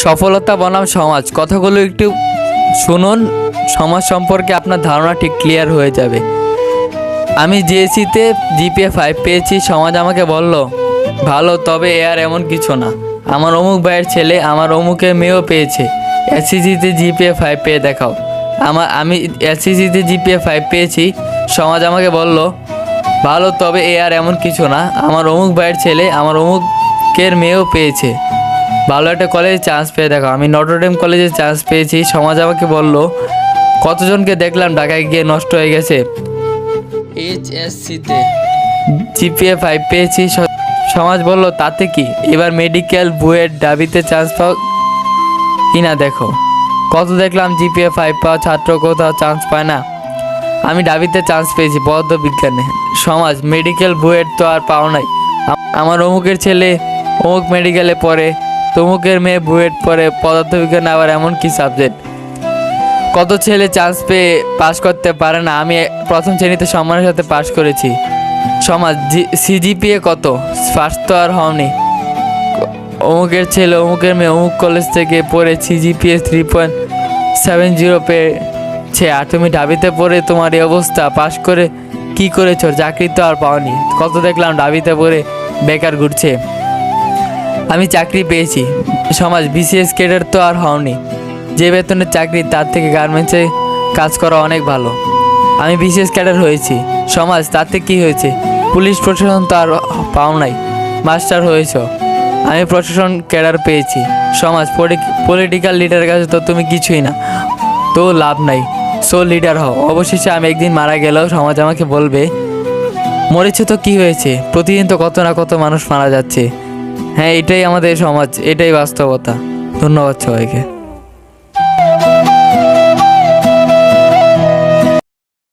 সফলতা বনাম সমাজ, কথাগুলো একটু শুনুন। সমাজ সম্পর্কে আপনার ধারণা ঠিক ক্লিয়ার হয়ে যাবে। আমি জিএসসিতে জিপিএ 5 পেয়েছি। সমাজ আমাকে বলল ভালো, তবে এ আর এমন কিছু না। আমার অমুক ভাইয়ের ছেলে আমার অমুকের মেয়েও পেয়েছে। এসসিসিতে জিপিএ 5 পেয়ে দেখাও। আমি এসসিসিতে জিপিএ 5 পেয়েছি। সমাজ আমাকে বলল ভালো, তবে এ আর এমন কিছু না। আমার অমুক ভাইয়ের ছেলে আমার অমুকের মেয়েও পেয়েছে। ভালো একটা কলেজে চান্স পেয়ে দেখো। আমি নটরডেম কলেজে চান্স পেয়েছি। সমাজ আমাকে বলল কতজনকে দেখলাম ঢাকায় গিয়ে নষ্ট হয়ে গেছে। এইচএসসিতে জিপিএ 5 পেয়েছি। সমাজ বলল তাতে কি, এবার মেডিকেল বুয়েট ডাবিতে চান্স পাও কিনা দেখো। কত দেখলাম জিপিএ 5 পাওয়া ছাত্র কোথাও চান্স পায় না। আমি ডাবিতে চান্স পেয়েছি পদার্থ বিজ্ঞানে। সমাজ মেডিকেল বুয়েট তো আর পাও নাই। আমার অমুকের ছেলে অমুক মেডিকেলে পড়ে, তমুকের মেয়ে বুয়েট পড়ে পদার্থবিজ্ঞানে, আবার এমন কি সাবজেক্ট। কত ছেলে চান্স পেয়ে পাশ করতে পারে না। আমি প্রথম শ্রেণীতে সম্মানের সাথে পাশ করেছি। সমাজ সিজিপিএ কত, ফার্স্ট তো আর হওনি। অমুকের ছেলে অমুকের মেয়ে অমুক কলেজ থেকে পড়ে সিজিপিএ 3.70 পেয়েছে, আর তুমি ঢাবিতে পড়ে তোমার এই অবস্থা। পাশ করে কি করেছো? চাকরি তো আর পাওনি। কত দেখলাম ঢাবিতে পড়ে বেকার ঘুরছে। আমি চাকরি পেয়েছি। সমাজ বিসিএস ক্যাডার তো আর হওনি। যে বেতনের চাকরি তার থেকে গার্মেন্টসে কাজ করা অনেক ভালো। আমি বিসিএস ক্যাডার হয়েছি। সমাজ তাতে কি হয়েছে? পুলিশ প্রশাসন তো আর পাও নাই, মাস্টার হয়েছ। আমি প্রশাসন ক্যাডার পেয়েছি। সমাজ পলিটিক্যাল লিডারের কাছে তো তুমি কিছুই না, তো লাভ নাই। সো লিডার হও। অবশেষে আমি একদিন মারা গেলেও সমাজ আমাকে বলবে মরেছে তো কি হয়েছে, প্রতিদিন তো কত না কত মানুষ মারা যাচ্ছে। হ্যাঁ, এটাই আমাদের সমাজ, এটাই বাস্তবতা। ধন্যবাদ সবাইকে।